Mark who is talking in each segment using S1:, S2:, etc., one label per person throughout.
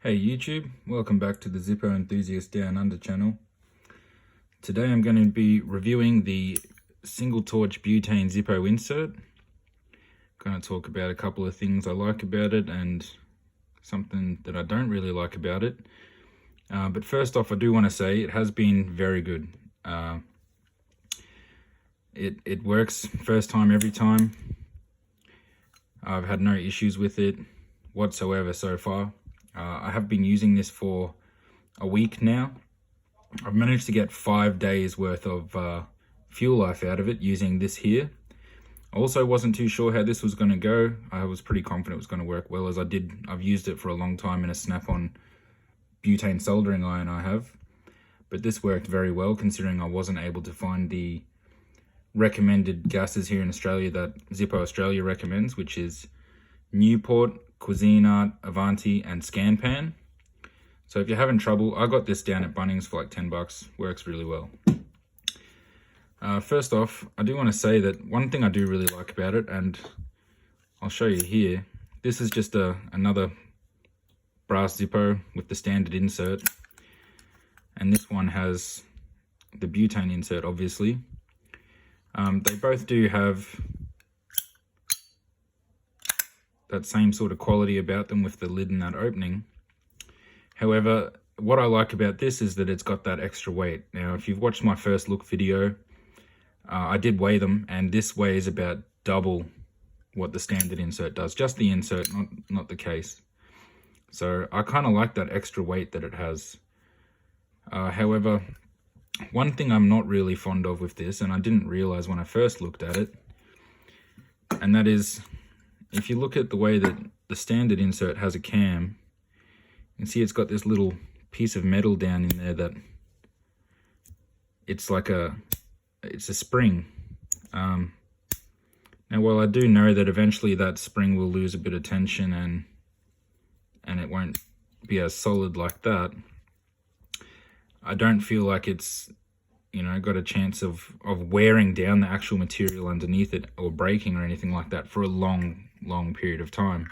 S1: Hey YouTube, welcome back to the Zippo Enthusiast Down Under channel. Today I'm going to be reviewing the single torch butane Zippo insert. Going to talk about a couple of things I like about it and something that I don't really like about it. But first off, I do want to say it has been very good. It works first time every time. I've had no issues with it whatsoever so far. I have been using this for a week now. I've managed to get 5 days worth of fuel life out of it using this here. I also wasn't too sure how this was going to go. I was pretty confident it was going to work well, as I've used it for a long time in a snap-on butane soldering iron I have. But this worked very well, considering I wasn't able to find the recommended gases here in Australia that Zippo Australia recommends, which is Newport, Cuisinart, Avanti, and Scanpan. So if you're having trouble, I got this down at Bunnings for like 10 bucks. Works really well. First off, I do want to say that one thing I do really like about it, and I'll show you here, this is just another brass Zippo with the standard insert. And this one has the butane insert, obviously. They both do have that same sort of quality about them with the lid and that opening. However, what I like about this is that it's got that extra weight. Now, if you've watched my first look video, I did weigh them, and this weighs about double what the standard insert does. Just the insert, not the case. So I kind of like that extra weight that it has. However, one thing I'm not really fond of with this, and I didn't realize when I first looked at it, and that is, if you look at the way that the standard insert has a cam, you can see it's got this little piece of metal down in there that it's like it's a spring. Now, while I do know that eventually that spring will lose a bit of tension and it won't be as solid like that, I don't feel like it's, got a chance of wearing down the actual material underneath it or breaking or anything like that for a long period of time.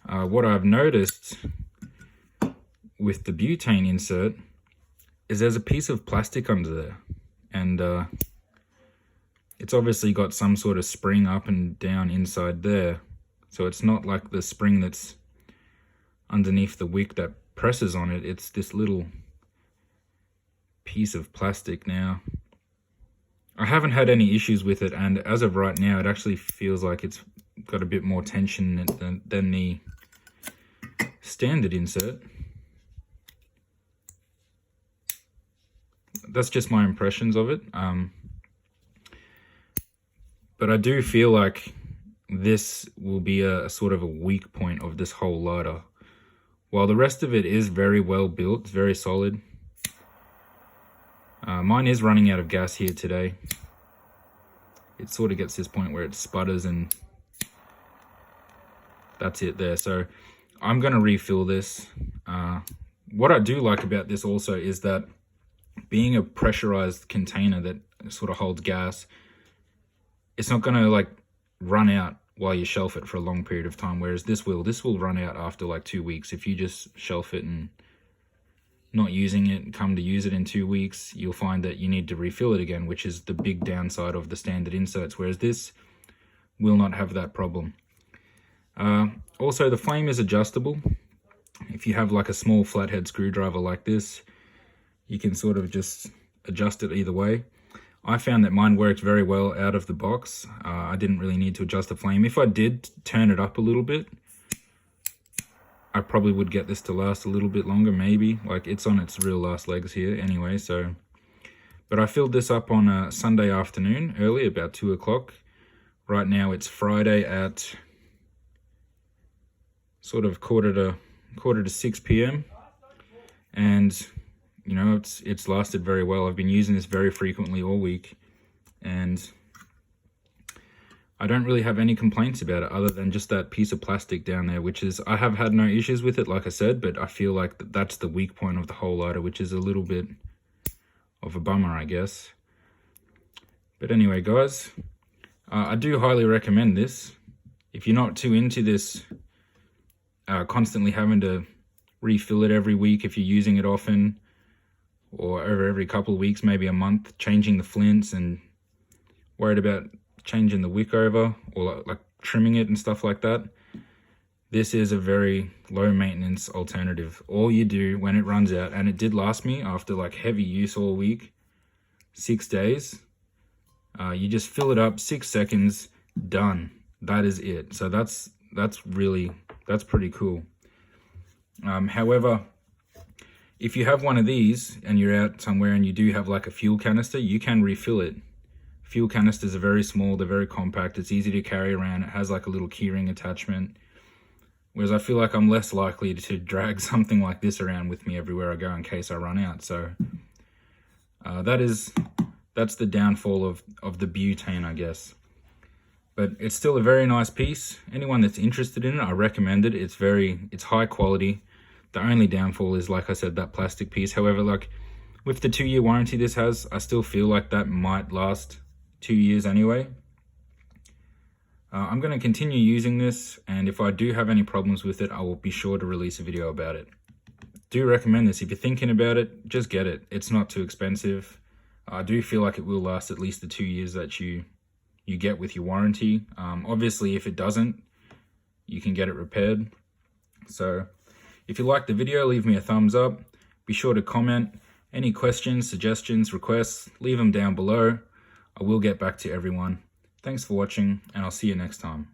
S1: What I've noticed with the butane insert is there's a piece of plastic under there, and it's obviously got some sort of spring up and down inside there, so it's not like the spring that's underneath the wick that presses on it. It's this little piece of plastic. Now, I haven't had any issues with it, and as of right now it actually feels like it's got a bit more tension than the standard insert. That's just my impressions of it. But I do feel like this will be a sort of a weak point of this whole lighter. While the rest of it is very well built, it's very solid. Mine is running out of gas here today. It sort of gets to this point where it sputters, and that's it there. So I'm going to refill this. What I do like about this also is that being a pressurized container that sort of holds gas, it's not going to like run out while you shelf it for a long period of time, whereas this will run out after like 2 weeks. If you just shelf it and not using it and come to use it in 2 weeks, you'll find that you need to refill it again, which is the big downside of the standard inserts, whereas this will not have that problem. Also, the flame is adjustable. If you have like a small flathead screwdriver like this, you can sort of just adjust it either way. I found that mine worked very well out of the box. I didn't really need to adjust the flame. If I did turn it up a little bit, I probably would get this to last a little bit longer, maybe. Like, it's on its real last legs here anyway, so. But I filled this up on a Sunday afternoon, early, about 2 o'clock. Right now it's Friday at sort of quarter to 6 p.m. And it's lasted very well. I've been using this very frequently all week, and I don't really have any complaints about it other than just that piece of plastic down there, which is, I have had no issues with it, like I said, but I feel like that's the weak point of the whole lighter, which is a little bit of a bummer, I guess. But anyway, guys, I do highly recommend this. If you're not too into this, constantly having to refill it every week if you're using it often, or over every couple of weeks, maybe a month, changing the flints and worried about changing the wick over or like trimming it and stuff like that. This is a very low maintenance alternative. All you do when it runs out, and it did last me after like heavy use all week, 6 days, you just fill it up, 6 seconds, done. That is it. So that's pretty cool. However, if you have one of these and you're out somewhere and you do have like a fuel canister, you can refill it. Fuel canisters are very small, they're very compact, it's easy to carry around, it has like a little keyring attachment. Whereas I feel like I'm less likely to drag something like this around with me everywhere I go in case I run out. So that's the downfall of the butane, I guess. But it's still a very nice piece. Anyone that's interested in it, I recommend it. It's high quality. The only downfall is, like I said, that plastic piece. However, like with the 2-year warranty this has, I still feel like that might last 2 years anyway. I'm going to continue using this, and if I do have any problems with it, I will be sure to release a video about it. Do recommend this. If you're thinking about it, just get it. It's not too expensive. I do feel like it will last at least the 2 years that you get with your warranty. Obviously, if it doesn't, you can get it repaired. So if you liked the video, leave me a thumbs up. Be sure to comment. Any questions, suggestions, requests, leave them down below. I will get back to everyone. Thanks for watching, and I'll see you next time.